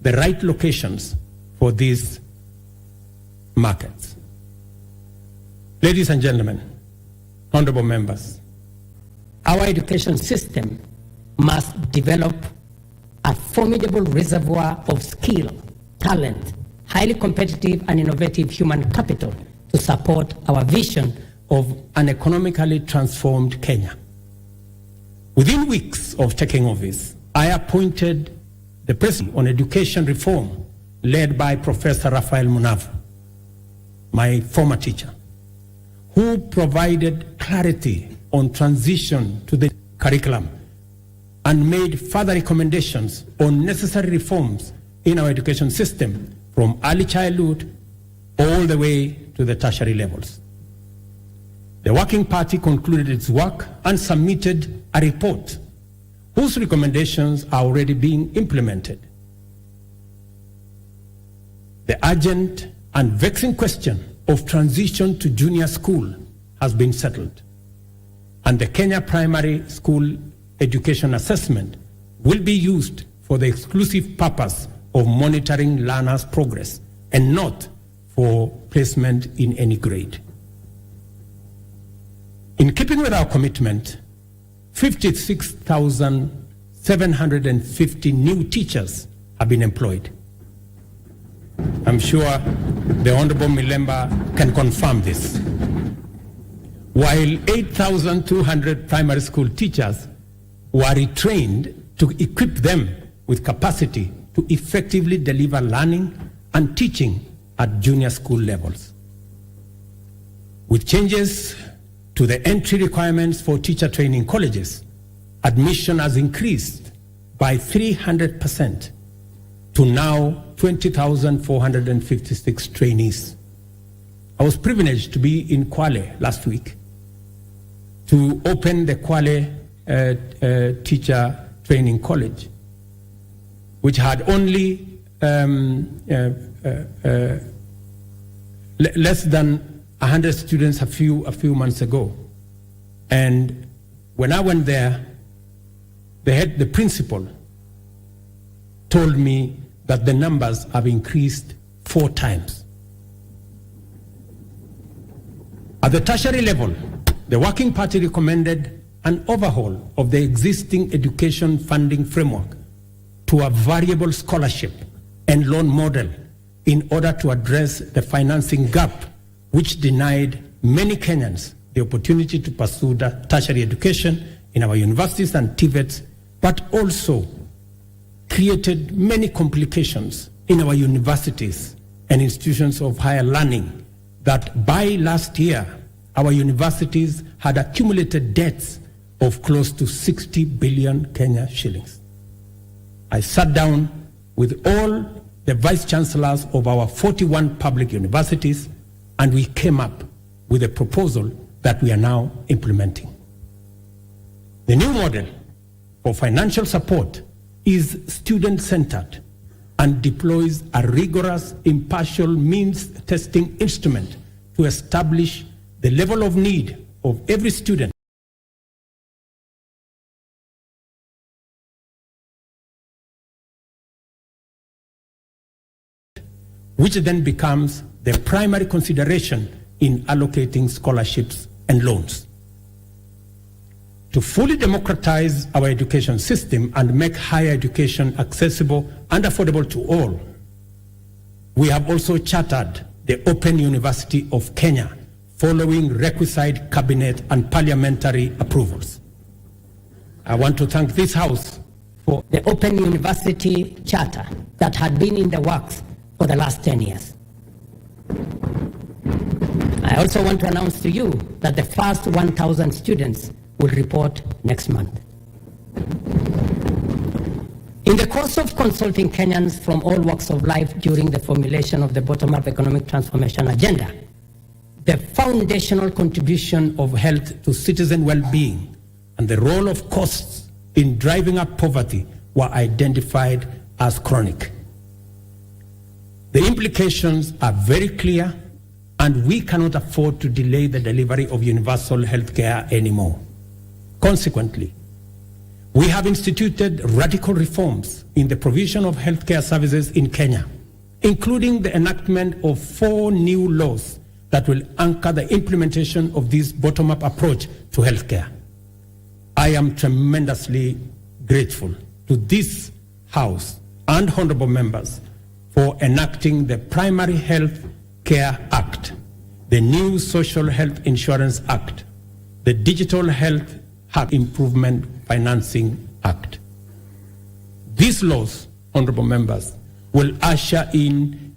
the right locations for these markets. Ladies and gentlemen, honorable members, our education system must develop a formidable reservoir of skill, talent, highly competitive and innovative human capital to support our vision of an economically transformed Kenya. Within weeks of taking office, I appointed the President on Education Reform led by Professor Raphael Munavu, my former teacher, who provided clarity on transition to the curriculum and made further recommendations on necessary reforms in our education system from early childhood all the way to the tertiary levels. The Working Party concluded its work and submitted a report whose recommendations are already being implemented. The urgent and vexing question of transition to junior school has been settled, and the Kenya Primary School Education Assessment will be used for the exclusive purpose of monitoring learners' progress and not for placement in any grade. In keeping with our commitment, 56,750 new teachers have been employed. I'm sure the Honorable Milemba can confirm this. While 8,200 primary school teachers were retrained to equip them with capacity to effectively deliver learning and teaching at junior school levels. With changes to the entry requirements for teacher training colleges, admission has increased by 300% to now 20,456 trainees. I was privileged to be in Kwale last week to open the Kwale Teacher Training College, which had only less than 100 students a few months ago. And when I went there, the principal told me that the numbers have increased 4 times. At the tertiary level, the Working Party recommended an overhaul of the existing education funding framework to a variable scholarship and loan model in order to address the financing gap which denied many Kenyans the opportunity to pursue tertiary education in our universities and TVETs, but also created many complications in our universities and institutions of higher learning that by last year, our universities had accumulated debts of close to 60 billion Kenya shillings. I sat down with all the vice chancellors of our 41 public universities, and we came up with a proposal that we are now implementing. The new model for financial support is student-centered and deploys a rigorous, impartial means testing instrument to establish the level of need of every student, which then becomes the primary consideration in allocating scholarships and loans. To fully democratize our education system and make higher education accessible and affordable to all, we have also chartered the Open University of Kenya, following requisite cabinet and parliamentary approvals. I want to thank this House for the Open University Charter that had been in the works for the last 10 years. I also want to announce to you that the first 1,000 students will report next month. In the course of consulting Kenyans from all walks of life during the formulation of the bottom-up economic transformation agenda, the foundational contribution of health to citizen well-being and the role of costs in driving up poverty were identified as chronic. The implications are very clear, and we cannot afford to delay the delivery of universal health care anymore. Consequently, We have instituted radical reforms in the provision of healthcare services in Kenya, including the enactment of 4 new laws that will anchor the implementation of this bottom-up approach to healthcare. I am tremendously grateful to this House and honorable members for enacting the Primary Health Care Act, the new Social Health Insurance Act, the Digital Health Improvement Financing Act. These laws, honorable members, will usher in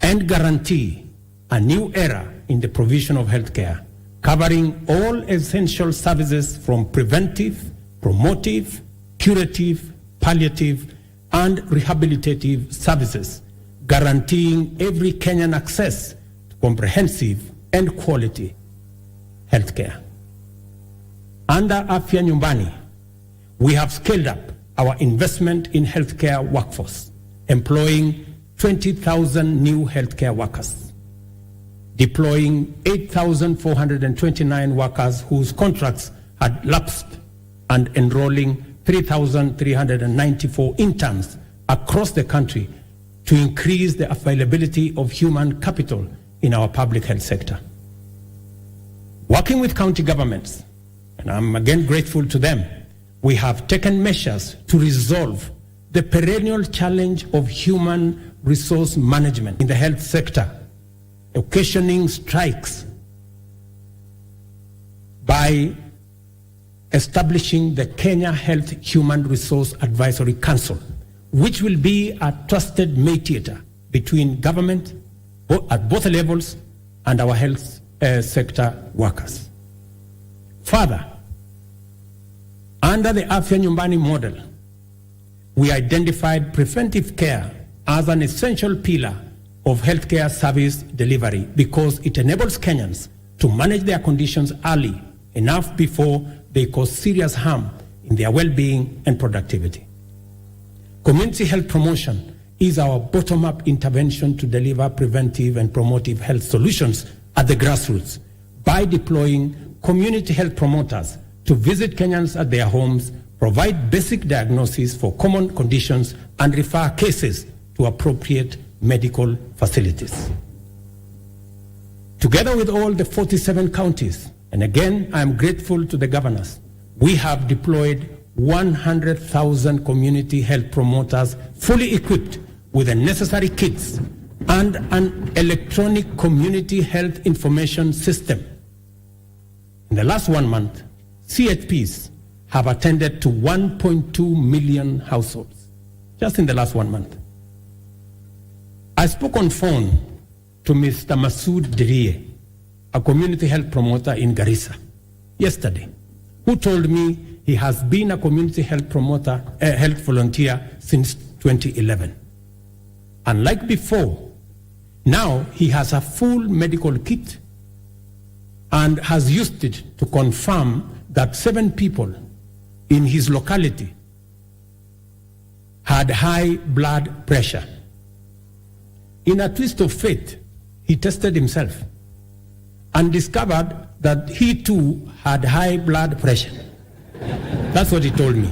and guarantee a new era in the provision of healthcare, covering all essential services from preventive, promotive, curative, palliative, and rehabilitative services, guaranteeing every Kenyan access to comprehensive and quality healthcare. Under Afya Nyumbani, we have scaled up our investment in healthcare workforce, employing 20,000 new healthcare workers, deploying 8,429 workers whose contracts had lapsed, and enrolling 3,394 interns across the country to increase the availability of human capital in our public health sector. Working with county governments, and I'm again grateful to them, we have taken measures to resolve the perennial challenge of human resource management in the health sector, occasioning strikes, by establishing the Kenya Health Human Resource Advisory Council, which will be a trusted mediator between government at both levels and our health sector workers. Further, under the Afya Nyumbani model, we identified preventive care as an essential pillar of healthcare service delivery because it enables Kenyans to manage their conditions early enough before they cause serious harm in their well-being and productivity. Community health promotion is our bottom-up intervention to deliver preventive and promotive health solutions at the grassroots by deploying community health promoters to visit Kenyans at their homes, provide basic diagnosis for common conditions, and refer cases to appropriate medical facilities. Together with all the 47 counties, and again, I am grateful to the governors, we have deployed 100,000 community health promoters fully equipped with the necessary kits and an electronic community health information system. In the last 1 month, CHPs have attended to 1.2 million households, just in the last 1 month. I spoke on phone to Mr. Masood Dirie, a community health promoter in Garissa, yesterday, who told me he has been a community health promoter, health volunteer since 2011. Unlike before, now he has a full medical kit and has used it to confirm that 7 people in his locality had high blood pressure. In a twist of fate, he tested himself and discovered that he too had high blood pressure. That's what he told me.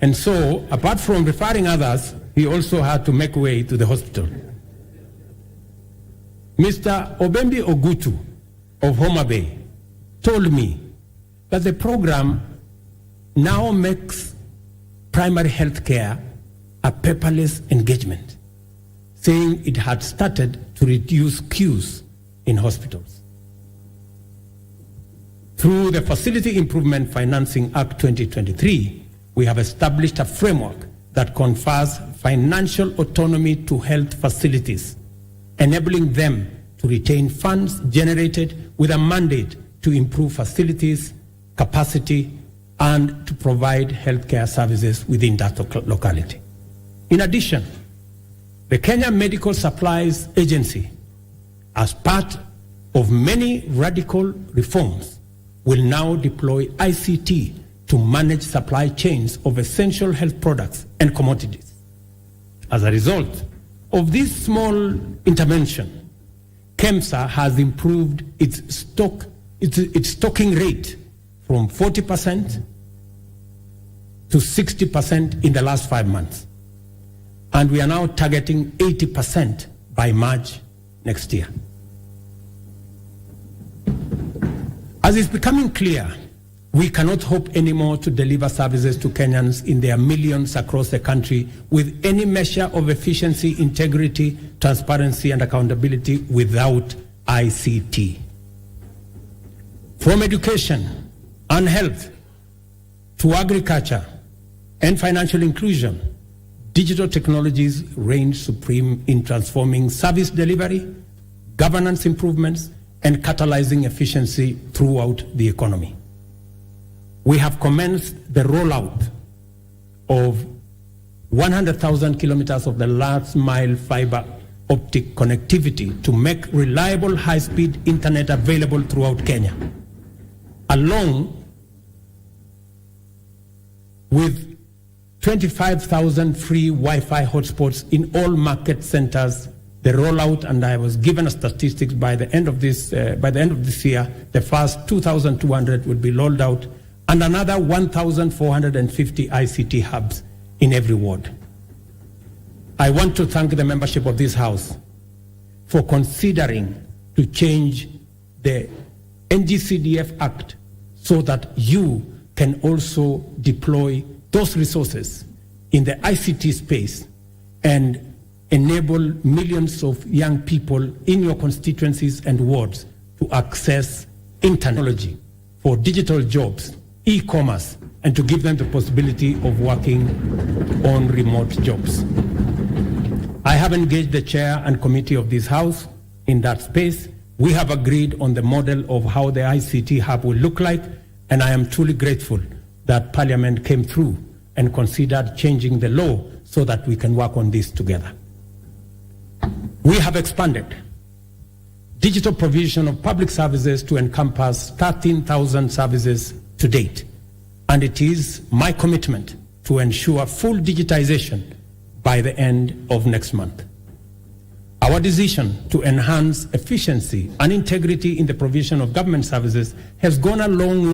And so, apart from referring others, he also had to make way to the hospital. Mr. Obembi Ogutu of Homa Bay told me that the program now makes primary health care a paperless engagement, saying it had started to reduce queues in hospitals. Through the Facility Improvement Financing Act 2023, we have established a framework that confers financial autonomy to health facilities, enabling them to retain funds generated with a mandate to improve facilities, capacity, and to provide healthcare services within that locality. In addition, the Kenya Medical Supplies Agency, as part of many radical reforms, will now deploy ICT to manage supply chains of essential health products and commodities. As a result of this small intervention, KEMSA has improved its stocking rate from 40% to 60% in the last 5 months. And we are now targeting 80% by March next year. As is becoming clear, we cannot hope anymore to deliver services to Kenyans in their millions across the country with any measure of efficiency, integrity, transparency, and accountability without ICT. From education and health to agriculture and financial inclusion, digital technologies reign supreme in transforming service delivery, governance improvements, and catalyzing efficiency throughout the economy. We have commenced the rollout of 100,000 kilometers of the last mile fiber optic connectivity to make reliable high-speed internet available throughout Kenya, along with 25,000 free Wi-Fi hotspots in all market centers. The rollout, and I was given a statistics by the end of this year, the first 2,200 will be rolled out, and another 1,450 ICT hubs in every ward. I want to thank the membership of this House for considering to change the NGCDF Act so that you can also deploy those resources in the ICT space and enable millions of young people in your constituencies and wards to access technology for digital jobs, e-commerce, and to give them the possibility of working on remote jobs. I have engaged the chair and committee of this House in that space. We have agreed on the model of how the ICT hub will look like, and I am truly grateful that Parliament came through and considered changing the law so that we can work on this together. We have expanded digital provision of public services to encompass 13,000 services to date, and it is my commitment to ensure full digitization by the end of next month. Our decision to enhance efficiency and integrity in the provision of government services has gone a long way